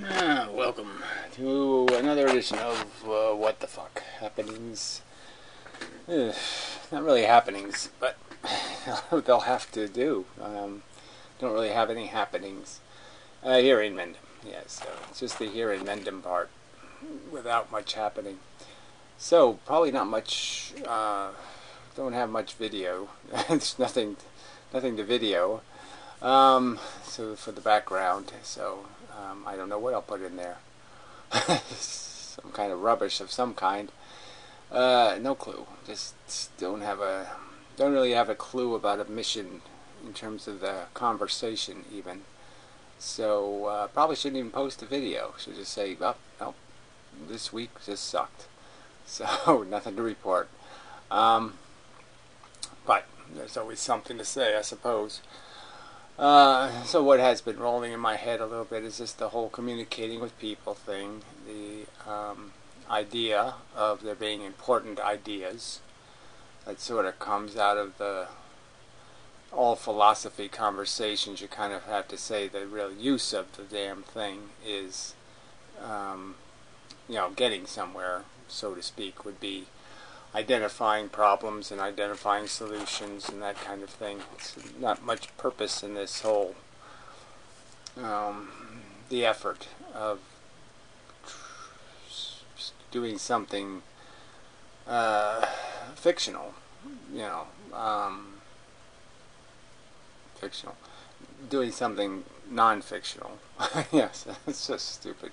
Welcome to another edition of What the Fuck Happenings. Not really happenings, but they'll have to do. Don't really have any happenings here in Mendham. Yes, so it's just the here in Mendham part without much happening. So probably not much. Don't have much video. There's nothing to video. So for the background, so I don't know what I'll put in there. Some kind of rubbish of some kind. No clue. Just don't really have a clue about a mission in terms of the conversation even. So probably shouldn't even post a video. Should just say, oh, no, this week just sucked. So nothing to report. But there's always something to say, I suppose. So what has been rolling in my head a little bit is just the whole communicating with people thing, the idea of there being important ideas that sort of comes out of the all philosophy conversations. You kind of have to say the real use of the damn thing is, getting somewhere, so to speak, would be identifying problems and identifying solutions and that kind of thing. It's not much purpose in this whole the effort of doing something fictional, fictional, doing something non-fictional. Yes, it's just stupid.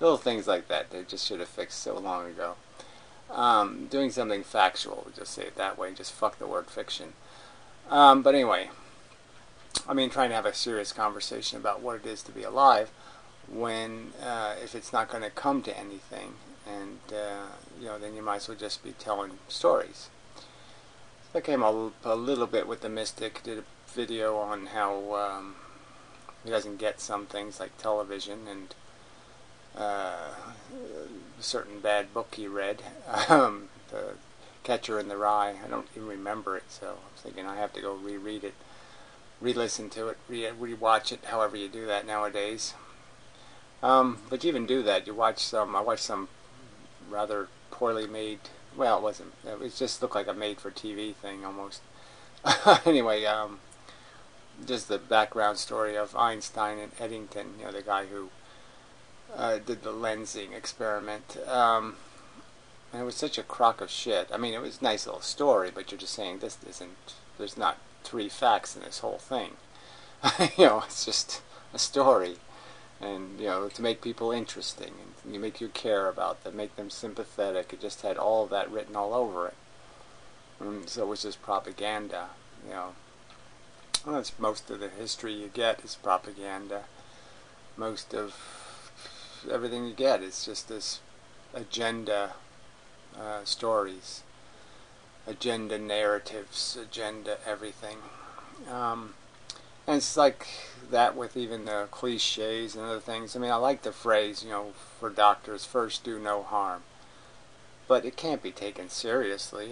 Little things like that they just should have fixed so long ago. Doing something factual, we'll just say it that way, just fuck the word fiction. But anyway, trying to have a serious conversation about what it is to be alive when, if it's not going to come to anything, and, then you might as well just be telling stories. So I came a little bit with the Mystic, did a video on how he doesn't get some things like television and a certain bad book he read, The Catcher in the Rye. I don't even remember it, so I was thinking I have to go reread it, re-listen to it, re-watch it, however you do that nowadays. But you even do that. I watched some rather poorly made, well, it just looked like a made-for-TV thing almost. Anyway, just the background story of Einstein and Eddington, the guy who did the lensing experiment, and it was such a crock of shit. It was a nice little story, but you're just saying there's not 3 facts in this whole thing. It's just a story, and to make people interesting, and you make you care about them, make them sympathetic. It just had all of that written all over it, and so it was just propaganda. Well, that's most of the history you get is propaganda. Most of everything you get is just this agenda stories, agenda narratives, agenda everything. And it's like that with even the cliches and other things. I like the phrase, for doctors, first do no harm. But it can't be taken seriously.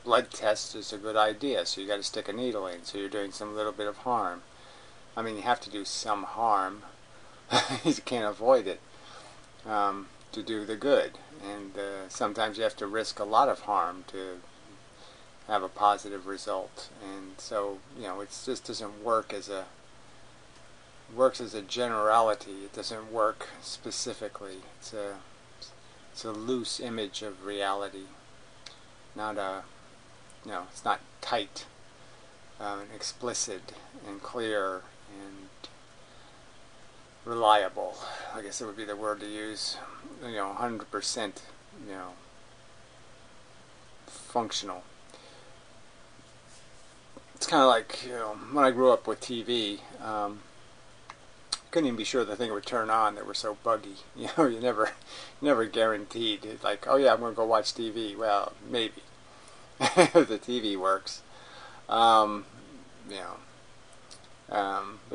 Blood test is a good idea, so you got to stick a needle in, so you're doing some little bit of harm. You have to do some harm. You can't avoid it to do the good, and sometimes you have to risk a lot of harm to have a positive result. And so it just doesn't work works as a generality. It doesn't work specifically. It's a loose image of reality, not it's not tight and explicit and clear and reliable. I guess it would be the word to use. 100%, functional. It's kind of like, when I grew up with TV, couldn't even be sure the thing would turn on. They were so buggy. You never guaranteed. It's like, oh yeah, I'm going to go watch TV. Well, maybe. If the TV works. But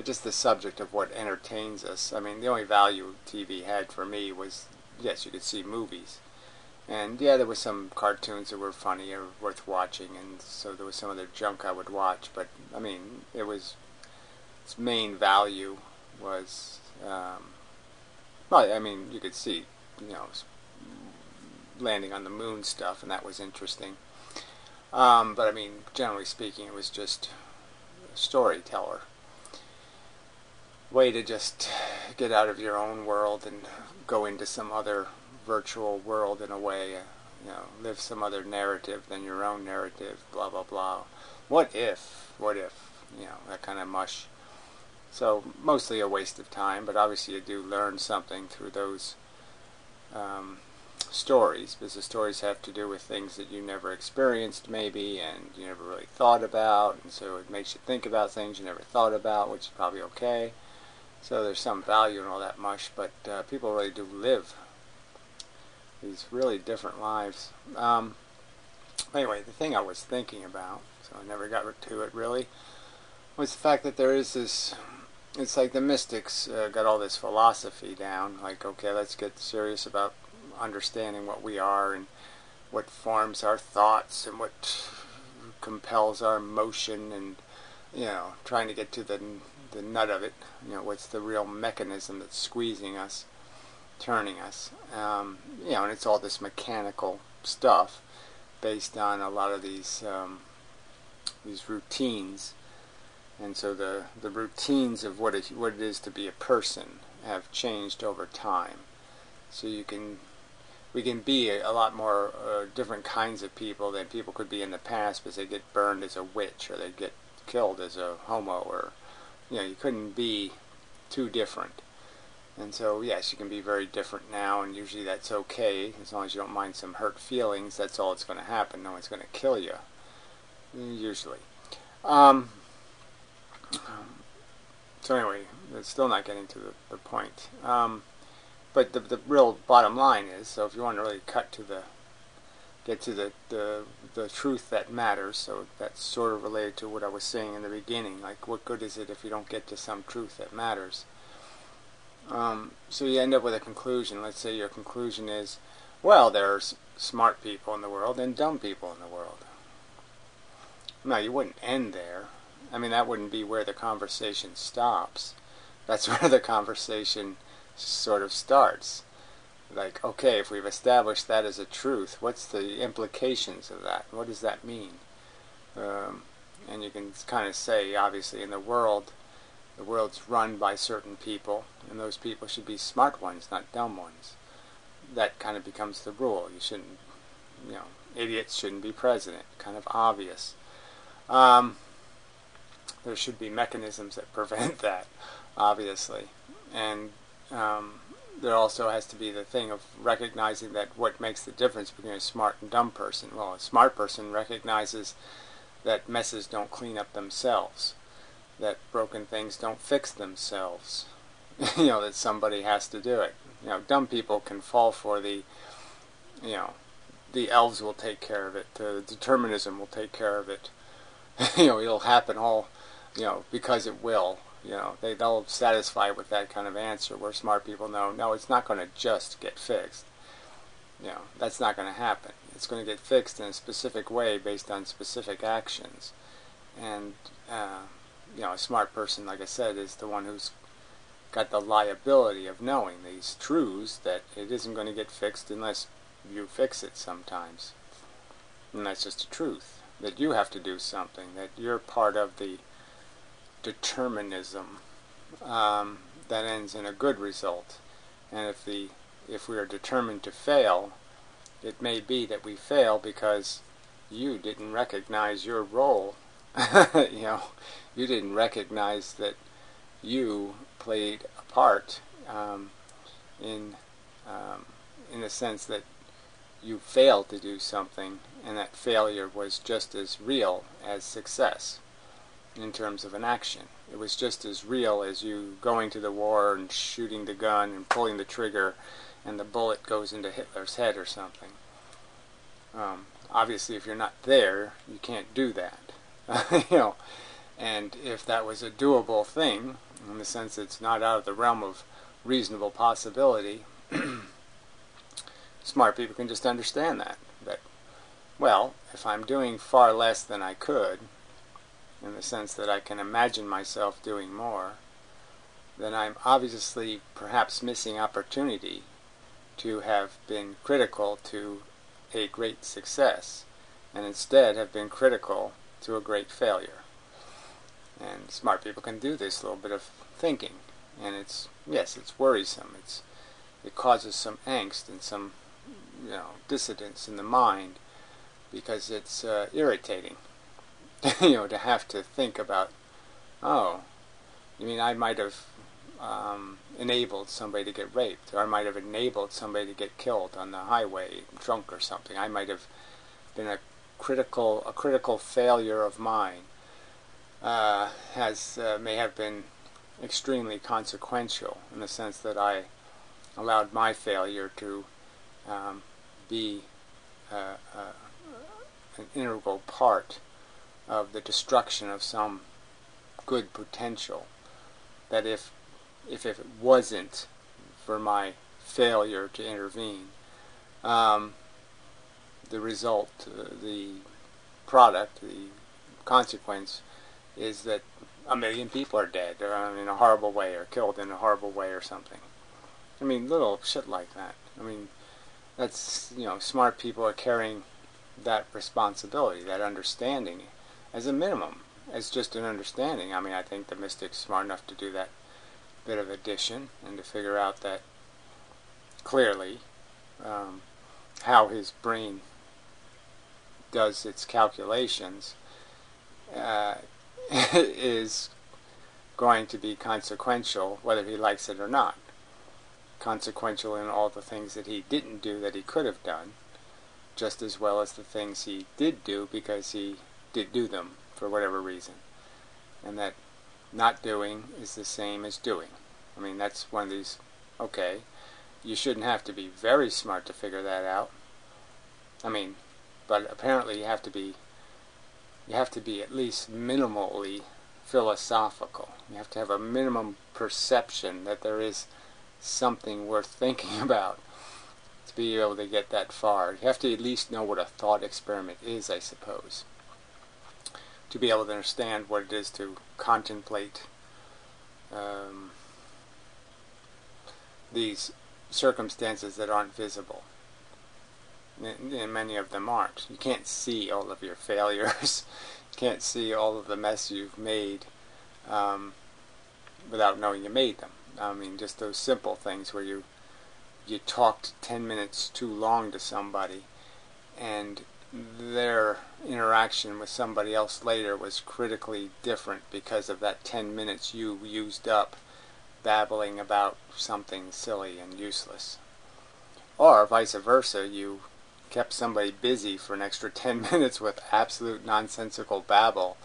just the subject of what entertains us. The only value TV had for me was, yes, you could see movies. And yeah, there were some cartoons that were funny or worth watching, and so there was some other junk I would watch. But, its main value was Well, I mean, you could see, landing on the moon stuff, and that was interesting. But I mean, generally speaking, it was just a storyteller. Way to just get out of your own world and go into some other virtual world in a way, live some other narrative than your own narrative, blah, blah, blah. What if, that kind of mush. So mostly a waste of time, but obviously you do learn something through those stories, because the stories have to do with things that you never experienced maybe, and you never really thought about, and so it makes you think about things you never thought about, which is probably okay. So there's some value in all that mush, but people really do live these really different lives. Anyway, the thing I was thinking about, so I never got to it really, was the fact that there is this, it's like the mystics got all this philosophy down, like, okay, let's get serious about understanding what we are and what forms our thoughts and what compels our emotion, and trying to get to the nut of it, what's the real mechanism that's squeezing us, turning us, and it's all this mechanical stuff based on a lot of these routines. And so the routines of what it is to be a person have changed over time. So we can be a lot more different kinds of people than people could be in the past, because they get burned as a witch or they get killed as a homo, or you couldn't be too different. And so yes, you can be very different now, and usually that's okay as long as you don't mind some hurt feelings. That's all that's going to happen. No one's going to kill you, usually. So anyway, it's still not getting to the point. But the real bottom line is, so if you want to really get to the truth that matters, so that's sort of related to what I was saying in the beginning, like what good is it if you don't get to some truth that matters? So you end up with a conclusion. Let's say your conclusion is, well, there's smart people in the world and dumb people in the world. No, you wouldn't end there. I mean, that wouldn't be where the conversation stops. That's where the conversation sort of starts. Like, okay, if we've established that as a truth, what's the implications of that? What does that mean? And you can kind of say, obviously, in the world's run by certain people, and those people should be smart ones, not dumb ones. That kind of becomes the rule. You shouldn't, idiots shouldn't be president. Kind of obvious. There should be mechanisms that prevent that, obviously. And there also has to be the thing of recognizing that what makes the difference between a smart and dumb person. Well, a smart person recognizes that messes don't clean up themselves, that broken things don't fix themselves, that somebody has to do it. Dumb people can fall for the elves will take care of it, the determinism will take care of it, it'll happen all, because it will. They'll satisfy with that kind of answer, where smart people know, no, it's not going to just get fixed. That's not going to happen. It's going to get fixed in a specific way based on specific actions. And, a smart person, like I said, is the one who's got the liability of knowing these truths, that it isn't going to get fixed unless you fix it sometimes. And that's just a truth, that you have to do something, that you're part of the determinism that ends in a good result. And if we are determined to fail, it may be that we fail because you didn't recognize your role. You didn't recognize that you played a part in the sense that you failed to do something, and that failure was just as real as success. In terms of an action, it was just as real as you going to the war and shooting the gun and pulling the trigger and the bullet goes into Hitler's head or something. Obviously, if you're not there, you can't do that. And if that was a doable thing, in the sense it's not out of the realm of reasonable possibility, smart people can just understand that, well, if I'm doing far less than I could, in the sense that I can imagine myself doing more, then I'm obviously perhaps missing opportunity to have been critical to a great success, and instead have been critical to a great failure. And smart people can do this little bit of thinking, and it's worrisome. It causes some angst and some dissidence in the mind, because it's irritating to have to think about, oh, you mean I might have enabled somebody to get raped, or I might have enabled somebody to get killed on the highway drunk or something. I might have been a critical failure of mine may have been extremely consequential, in the sense that I allowed my failure to be an integral part of the destruction of some good potential. That if it wasn't for my failure to intervene, the result, the product, the consequence is that 1 million people are dead, or in a horrible way, or killed in a horrible way or something. I mean, little shit like that. I mean, that's, smart people are carrying that responsibility, that understanding, as a minimum, as just an understanding. I mean, I think the mystic's smart enough to do that bit of addition, and to figure out that clearly how his brain does its calculations is going to be consequential, whether he likes it or not. Consequential in all the things that he didn't do that he could have done, just as well as the things he did do because he did do them for whatever reason. And that not doing is the same as doing. I mean, that's one of these, okay, you shouldn't have to be very smart to figure that out. I mean, but apparently you have to be at least minimally philosophical. You have to have a minimum perception that there is something worth thinking about to be able to get that far. You have to at least know what a thought experiment is, I suppose, to be able to understand what it is to contemplate these circumstances that aren't visible. And many of them aren't. You can't see all of your failures. You can't see all of the mess you've made without knowing you made them. I mean, just those simple things where you talked 10 minutes too long to somebody, and their interaction with somebody else later was critically different because of that 10 minutes you used up babbling about something silly and useless. Or vice versa, you kept somebody busy for an extra 10 minutes with absolute nonsensical babble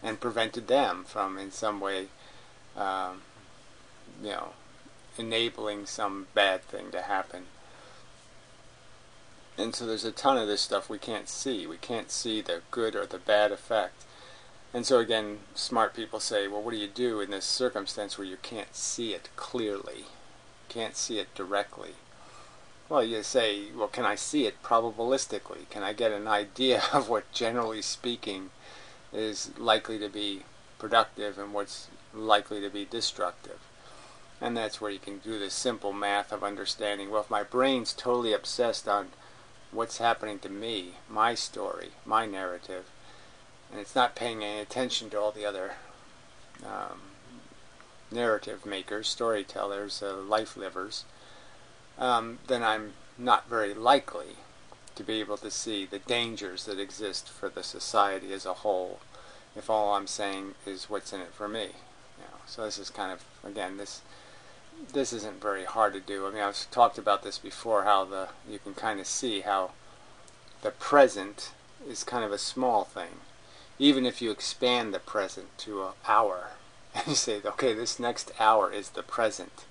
and prevented them from in some way enabling some bad thing to happen. And so there's a ton of this stuff we can't see. We can't see the good or the bad effect. And so again, smart people say, well, what do you do in this circumstance where you can't see it clearly? Can't see it directly? Well, you say, well, can I see it probabilistically? Can I get an idea of what, generally speaking, is likely to be productive and what's likely to be destructive? And that's where you can do this simple math of understanding, well, if my brain's totally obsessed on what's happening to me, my story, my narrative, and it's not paying any attention to all the other narrative makers, storytellers, life livers, then I'm not very likely to be able to see the dangers that exist for the society as a whole, if all I'm saying is what's in it for me. So this is kind of, again, this isn't very hard to do. I mean, I've talked about this before, how you can kind of see how the present is kind of a small thing. Even if you expand the present to an hour, and you say, okay, this next hour is the present,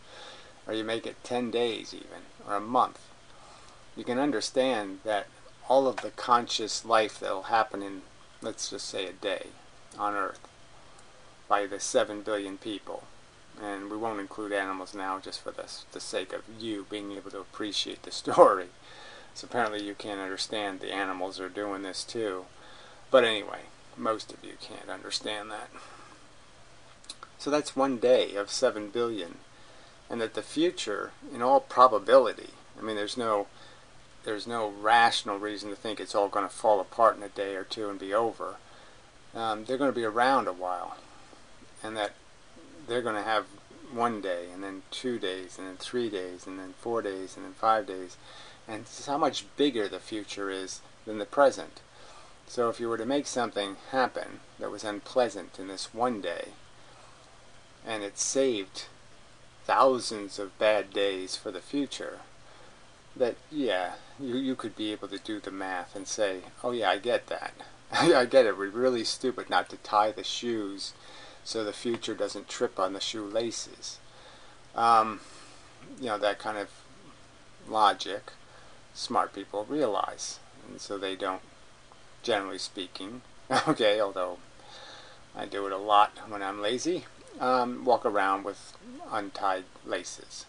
or you make it 10 days even, or a month, you can understand that all of the conscious life that will happen in, let's just say, a day on Earth by the 7 billion people, and we won't include animals now just for the sake of you being able to appreciate the story. So apparently you can't understand the animals are doing this too. But anyway, most of you can't understand that. So that's 1 day of 7 billion. And that the future, in all probability, I mean, there's no rational reason to think it's all going to fall apart in a day or two and be over. They're going to be around a while, and that they're going to have 1 day, and then 2 days, and then 3 days, and then 4 days, and then 5 days. And this is how much bigger the future is than the present. So if you were to make something happen that was unpleasant in this 1 day, and it saved thousands of bad days for the future, that, yeah, you could be able to do the math and say, oh yeah, I get that. I get it. We're really stupid not to tie the shoes so the future doesn't trip on the shoelaces. That kind of logic smart people realize, and so they don't, generally speaking, okay, although I do it a lot when I'm lazy, walk around with untied laces.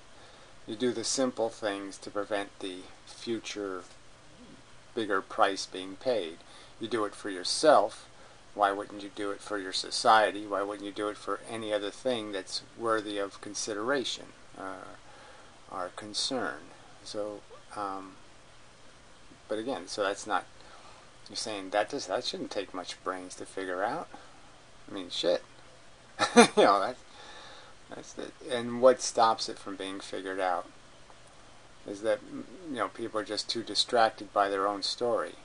You do the simple things to prevent the future bigger price being paid. You do it for yourself. Why wouldn't you do it for your society? Why wouldn't you do it for any other thing that's worthy of consideration or concern? So, but again, so that's not, you're saying that shouldn't take much brains to figure out. I mean, shit. That's the, and what stops it from being figured out is that, people are just too distracted by their own story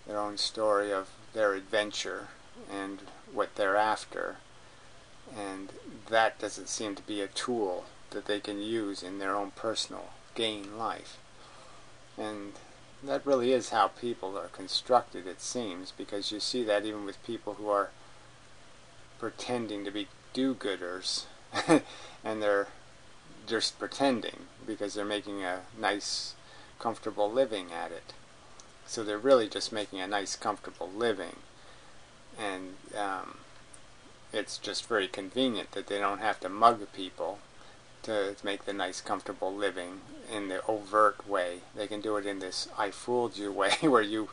of their adventure and what they're after, and that doesn't seem to be a tool that they can use in their own personal gain life. And that really is how people are constructed, it seems, because you see that even with people who are pretending to be do-gooders and they're just pretending because they're making a nice, comfortable living at it. So they're really just making a nice, comfortable living, and it's just very convenient that they don't have to mug people to make the nice, comfortable living in the overt way. They can do it in this "I fooled you" way, where you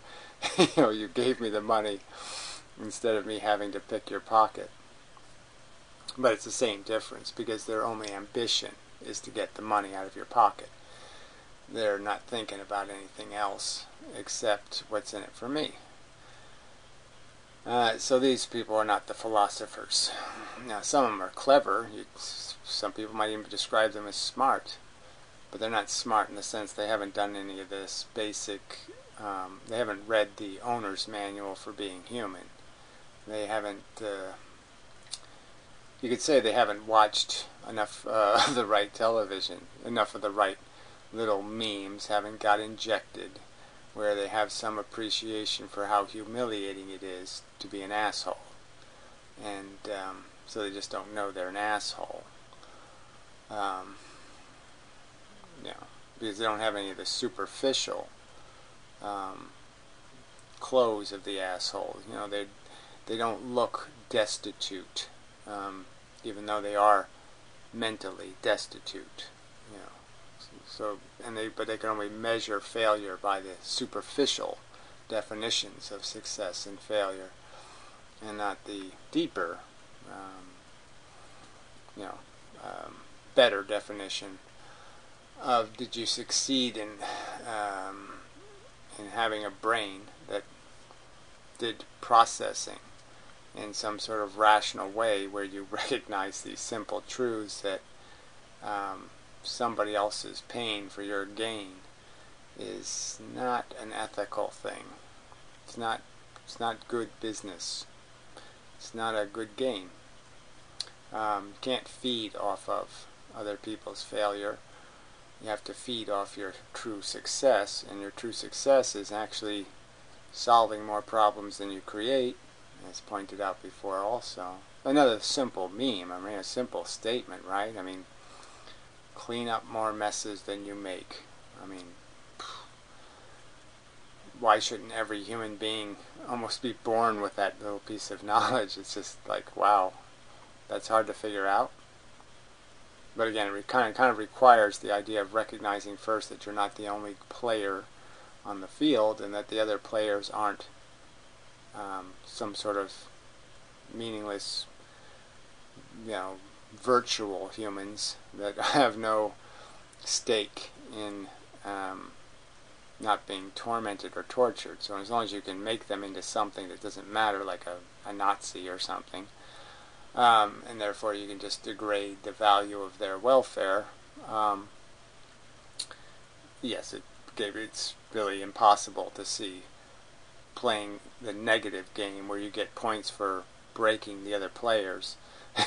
gave me the money instead of me having to pick your pocket. But it's the same difference, because their only ambition is to get the money out of your pocket. They're not thinking about anything else except what's in it for me. So these people are not the philosophers. Now, some of them are clever. Some people might even describe them as smart, but they're not smart in the sense they haven't done any of this basic, they haven't read the owner's manual for being human. They haven't, you could say they haven't watched enough of the right television, enough of the right little memes haven't got injected, where they have some appreciation for how humiliating it is to be an asshole. And so they just don't know they're an asshole. Because they don't have any of the superficial clothes of the asshole. They don't look destitute, even though they are mentally destitute. But they can only measure failure by the superficial definitions of success and failure, and not the deeper, better definition of, did you succeed in having a brain that did processing in some sort of rational way, where you recognize these simple truths that somebody else's pain for your gain is not an ethical thing. It's not good business. It's not a good gain. You can't feed off of other people's failure. You have to feed off your true success, and your true success is actually solving more problems than you create, as pointed out before also. Another simple meme, a simple statement, right? Clean up more messes than you make. Why shouldn't every human being almost be born with that little piece of knowledge? It's just like, wow, that's hard to figure out. But again, it kind of requires the idea of recognizing first that you're not the only player on the field, and that the other players aren't some sort of meaningless virtual humans that have no stake in not being tormented or tortured. So as long as you can make them into something that doesn't matter, like a Nazi or something, and therefore you can just degrade the value of their welfare, yes, it's really impossible to see playing the negative game where you get points for breaking the other players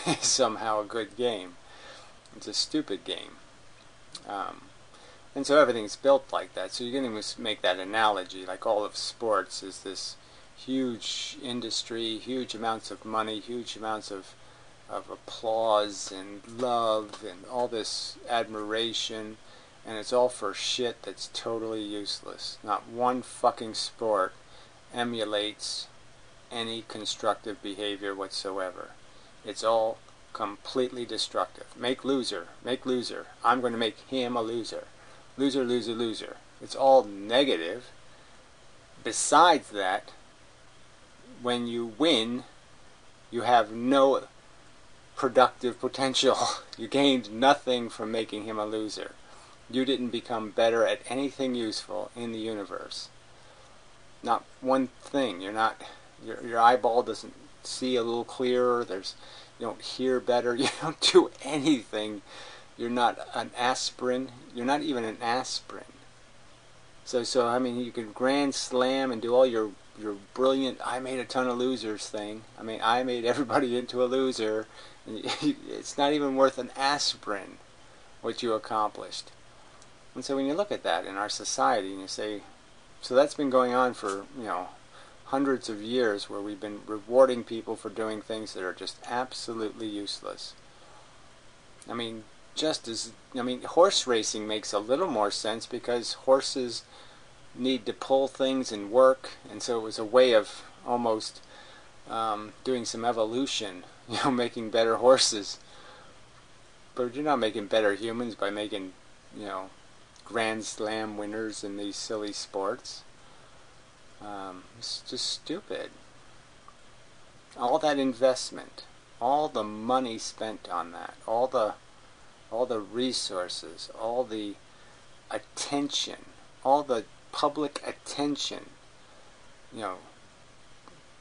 is somehow a good game. It's a stupid game. And so everything's built like that. So you're going to make that analogy, like all of sports is this huge industry, huge amounts of money, huge amounts of applause and love and all this admiration, and it's all for shit that's totally useless. Not one fucking sport emulates any constructive behavior whatsoever. It's all completely destructive. Make loser, make loser. I'm going to make him a loser. Loser, loser, loser. It's all negative. Besides that, when you win, you have no productive potential. You gained nothing from making him a loser. You didn't become better at anything useful in the universe. Not one thing. You're not. Your eyeball doesn't see a little clearer. You don't hear better. You don't do anything. You're not an aspirin. You're not even an aspirin. So I mean, you can grand slam and do all your brilliant I made a ton of losers thing. I mean, I made everybody into a loser. And it's not even worth an aspirin what you accomplished. And so when you look at that in our society and you say, so that's been going on for, hundreds of years, where we've been rewarding people for doing things that are just absolutely useless. I mean, horse racing makes a little more sense because horses need to pull things and work, and so it was a way of almost doing some evolution, making better horses. But you're not making better humans by making, Grand Slam winners in these silly sports. It's just stupid. All that investment, all the money spent on that, all the resources, all the attention, all the public attention,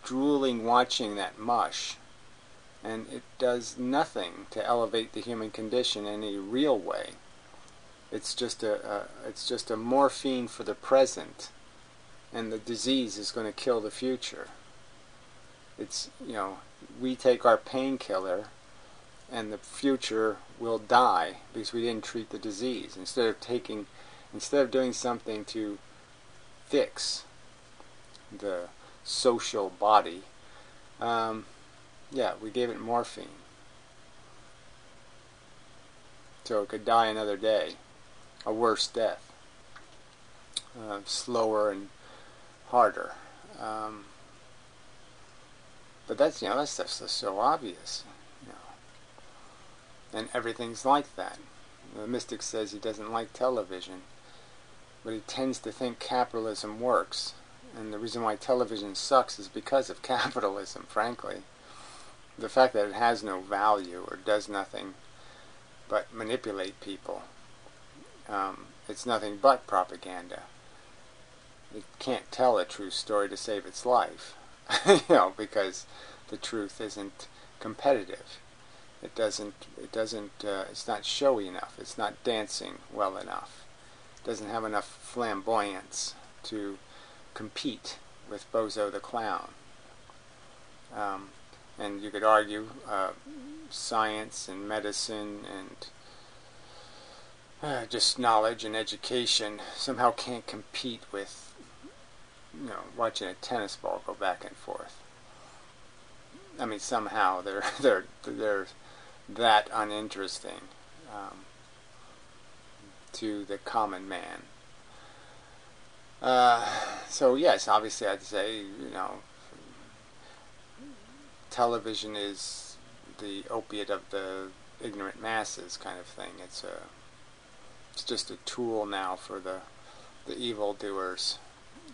drooling watching that mush, and it does nothing to elevate the human condition in any real way. It's just a morphine for the present, and the disease is going to kill the future. It's, we take our painkiller and the future will die because we didn't treat the disease. Instead of doing something to fix the social body, we gave it morphine so it could die another day, a worse death, slower and harder. But that stuff's just so obvious, and everything's like that. The mystic says he doesn't like television, but he tends to think capitalism works, and the reason why television sucks is because of capitalism, frankly. The fact that it has no value or does nothing but manipulate people. It's nothing but propaganda. It can't tell a true story to save its life, because the truth isn't competitive. It's not showy enough. It's not dancing well enough. It doesn't have enough flamboyance to compete with Bozo the Clown. And you could argue science and medicine and just knowledge and education somehow can't compete with watching a tennis ball go back and forth. I mean, somehow they're that uninteresting to the common man. So yes, obviously I'd say television is the opiate of the ignorant masses kind of thing. It's just a tool now for the evildoers.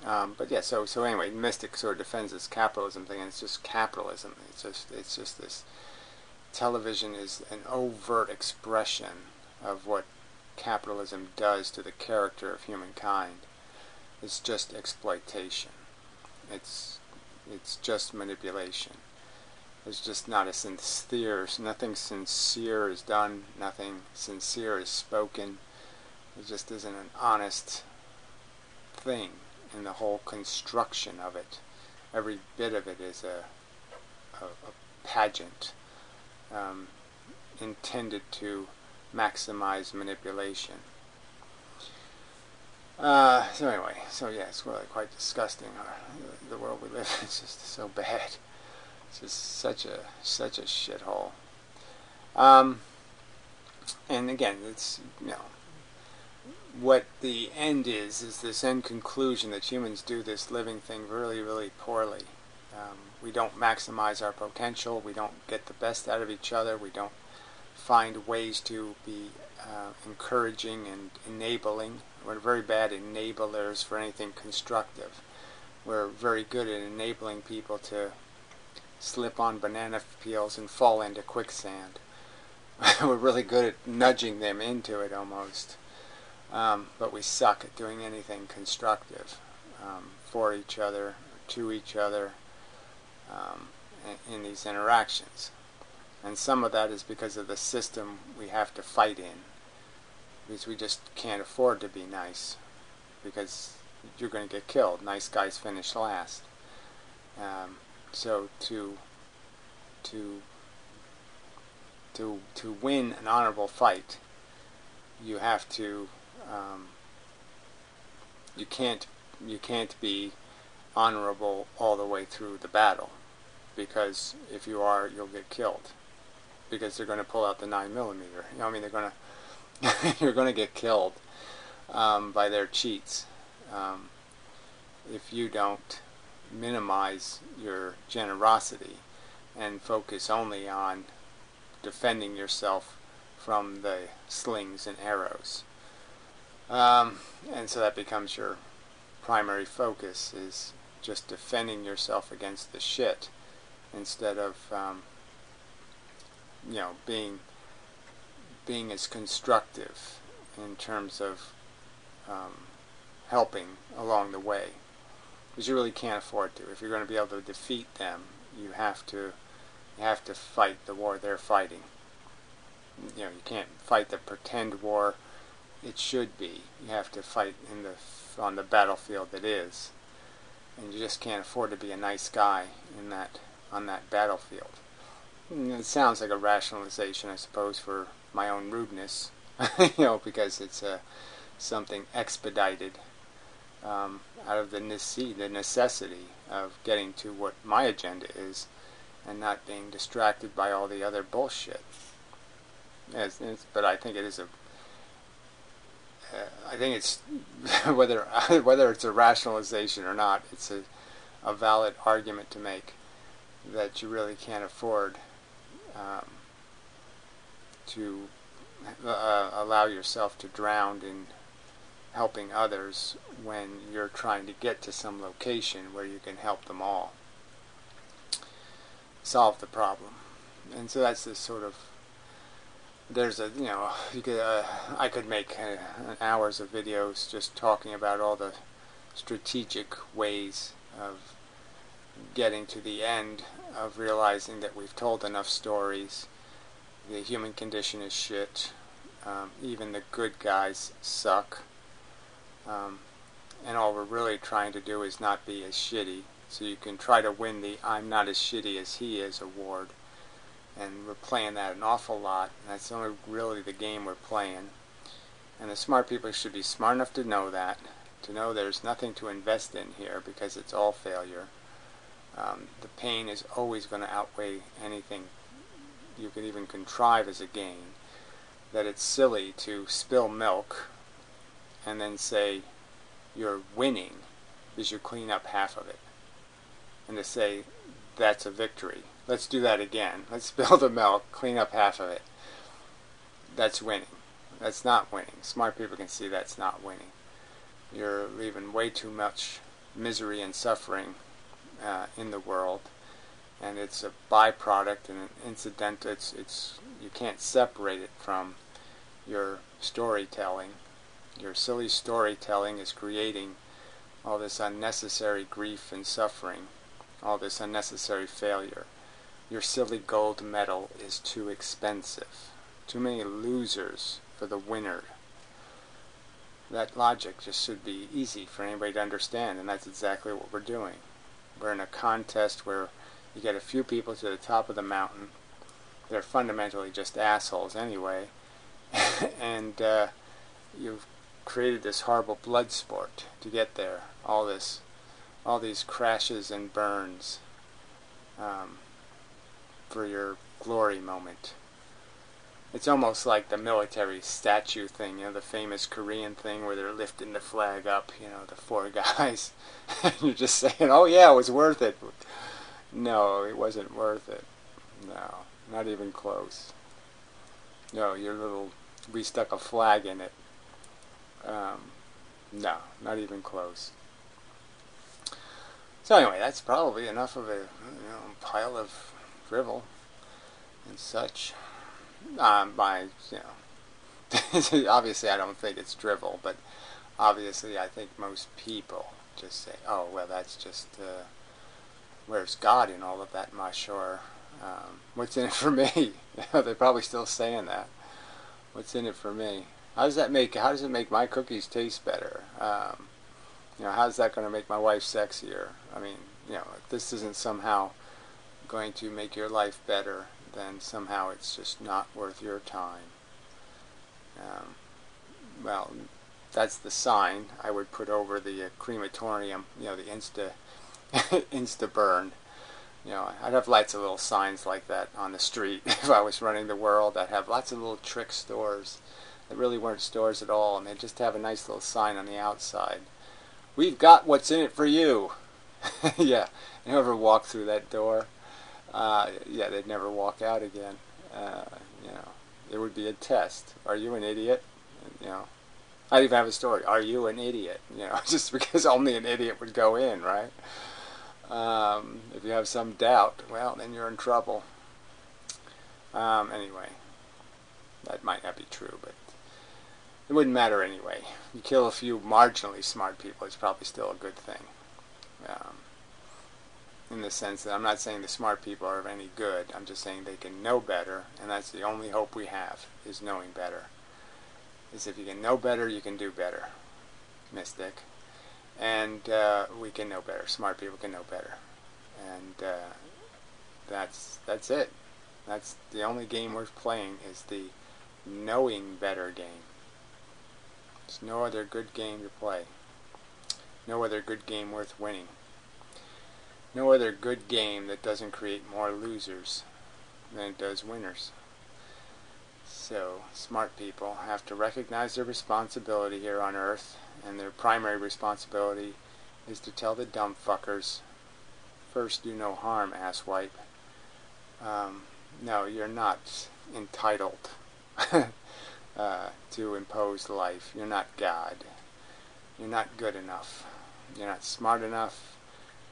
But yeah, so anyway, Mystic sort of defends this capitalism thing, and it's just capitalism. It's just this television is an overt expression of what capitalism does to the character of humankind. It's just exploitation. It's just manipulation. There's just not a sincere, nothing sincere is done, nothing sincere is spoken. It just isn't an honest thing in the whole construction of it. Every bit of it is a pageant intended to maximize manipulation. So anyway, yeah, it's really quite disgusting. The world we live in is just so bad. It's just such a shithole. And again, it's, you know, what the end is this end conclusion that humans do this living thing really, really poorly. We don't maximize our potential. We don't get the best out of each other. We don't find ways to be encouraging and enabling. We're very bad enablers for anything constructive. We're very good at enabling people to slip on banana peels and fall into quicksand. We're really good at nudging them into it almost. But we suck at doing anything constructive for each other, to each other, in these interactions. And some of that is because of the system we have to fight in. Because we just can't afford to be nice. Because you're going to get killed. Nice guys finish last. So to win an honorable fight, you have to you can't be honorable all the way through the battle, because if you are, you'll get killed, because they're going to pull out the 9mm. You know, I mean, they're going to you're going to get killed by their cheats if you don't minimize your generosity and focus only on defending yourself from the slings and arrows. And so that becomes your primary focus, is just defending yourself against the shit, instead of you know, being as constructive in terms of helping along the way, because you really can't afford to. If you're going to be able to defeat them, you have to fight the war they're fighting. You know, you can't fight the pretend war it should be. You have to fight on the battlefield that is, and you just can't afford to be a nice guy on that battlefield. It sounds like a rationalization, I suppose, for my own rudeness, you know, because it's something expedited out of the necessity of getting to what my agenda is, and not being distracted by all the other bullshit. But I think it is I think it's whether it's a rationalization or not, it's a valid argument to make that you really can't afford to allow yourself to drown in helping others when you're trying to get to some location where you can help them all solve the problem. And so that's this sort of, there's a, you know, I could make hours of videos just talking about all the strategic ways of getting to the end, of realizing that we've told enough stories, the human condition is shit, even the good guys suck, and all we're really trying to do is not be as shitty, so you can try to win the I'm not as shitty as he is award. And we're playing that an awful lot, and that's only really the game we're playing. And the smart people should be smart enough to know that, to know there's nothing to invest in here, because it's all failure. The pain is always going to outweigh anything you could even contrive as a gain. That it's silly to spill milk and then say you're winning because you clean up half of it, and to say that's a victory. Let's do that again. Let's spill the milk, clean up half of it. That's winning. That's not winning. Smart people can see that's not winning. You're leaving way too much misery and suffering in the world, and it's a byproduct and an incident. It's you can't separate it from your storytelling. Your silly storytelling is creating all this unnecessary grief and suffering, all this unnecessary failure. Your silly gold medal is too expensive. Too many losers for the winner. That logic just should be easy for anybody to understand, and that's exactly what we're doing. We're in a contest where you get a few people to the top of the mountain. They're fundamentally just assholes anyway, and you've created this horrible blood sport to get there. All these crashes and burns for your glory moment. It's almost like the military statue thing, the famous Korean thing where they're lifting the flag up, the four guys. And you're just saying, oh yeah, it was worth it. No, it wasn't worth it. No, not even close. No, we stuck a flag in it. No, not even close. So anyway, that's probably enough of a pile of drivel and such. Obviously I don't think it's drivel, but obviously I think most people just say, oh, well, that's just, where's God in all of that mush, or what's in it for me? They're probably still saying that. What's in it for me? How does it make my cookies taste better? How's that going to make my wife sexier? I mean, if this isn't somehow going to make your life better, then somehow it's just not worth your time. Well, that's the sign I would put over the crematorium, the insta burn. I'd have lots of little signs like that on the street if I was running the world. I'd have lots of little trick stores that really weren't stores at all, and they'd just have a nice little sign on the outside. We've got what's in it for you. Yeah, and whoever walked through that door, they'd never walk out again. It would be a test. Are you an idiot? I'd even have a story. Are you an idiot? Just because only an idiot would go in, right? If you have some doubt, well, then you're in trouble. Anyway, that might not be true, but it wouldn't matter anyway. You kill a few marginally smart people, it's probably still a good thing. In the sense that I'm not saying the smart people are of any good. I'm just saying they can know better, and that's the only hope we have, is knowing better. Is if you can know better, you can do better. Mystic. And we can know better. Smart people can know better. And that's it. That's the only game worth playing, is the knowing better game. There's no other good game to play. No other good game worth winning. No other good game that doesn't create more losers than it does winners. So, smart people have to recognize their responsibility here on Earth, and their primary responsibility is to tell the dumb fuckers, first do no harm, asswipe. No, you're not entitled to impose life. You're not God. You're not good enough. You're not smart enough.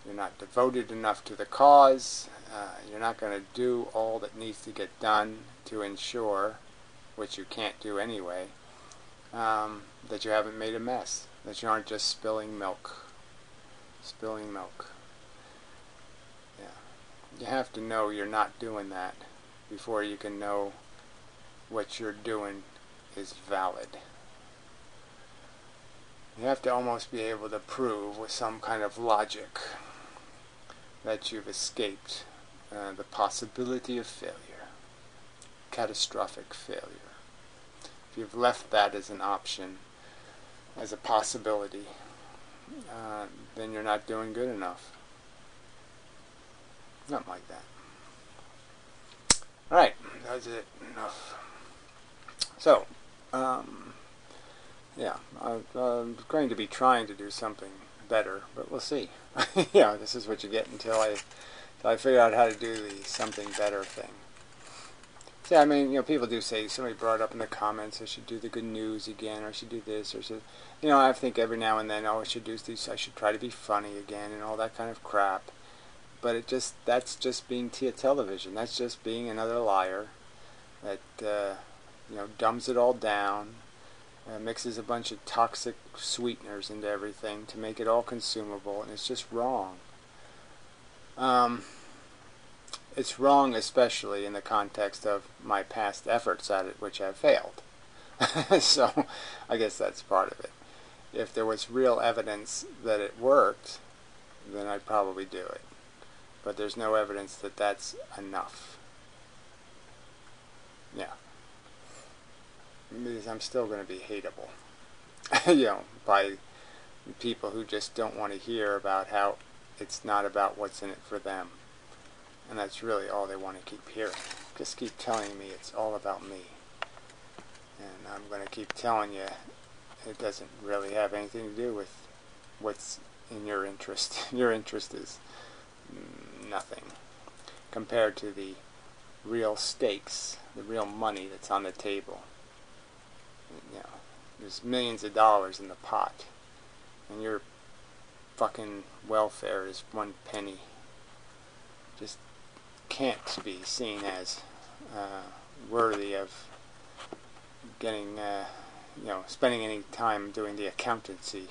You're not devoted enough to the cause. You're not going to do all that needs to get done to ensure, which you can't do anyway, that you haven't made a mess. That you aren't just spilling milk. Spilling milk. Yeah. You have to know you're not doing that before you can know what you're doing is valid. You have to almost be able to prove with some kind of logic that you've escaped the possibility of failure, catastrophic failure. If you've left that as an option, as a possibility, then you're not doing good enough. Something like that. Alright, that's it. Enough. So, I'm going to be trying to do something better, but we'll see. This is what you get until I figure out how to do the something better thing. See, I mean, people do say, somebody brought up in the comments, I should do the good news again, or I should do this, or should, I think every now and then, I should do this, I should try to be funny again, and all that kind of crap. but that's just being television. That's just being another liar that dumbs it all down, mixes a bunch of toxic sweeteners into everything to make it all consumable, and it's just wrong. It's wrong, especially in the context of my past efforts at it, which have failed. So I guess that's part of it. If there was real evidence that it worked, then I'd probably do it. But there's no evidence that that's enough. Yeah. Because I'm still going to be hateable. By people who just don't want to hear about how it's not about what's in it for them. And that's really all they want to keep hearing. Just keep telling me it's all about me. And I'm going to keep telling you it doesn't really have anything to do with what's in your interest. Your interest is nothing compared to the real stakes, the real money that's on the table. There's millions of dollars in the pot, and your fucking welfare is 1 penny. Just can't be seen as worthy of getting, spending any time doing the accountancy.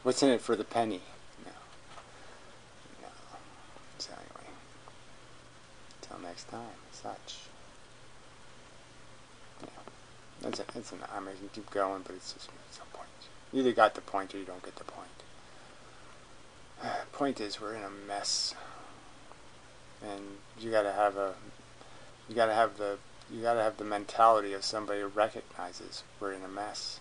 What's in it for the penny? No. So anyway, until next time, such. That's it. I mean, I can keep going, but it's just at some point. You either got the point or you don't get the point. Point is, we're in a mess, and you gotta have the mentality of somebody who recognizes we're in a mess.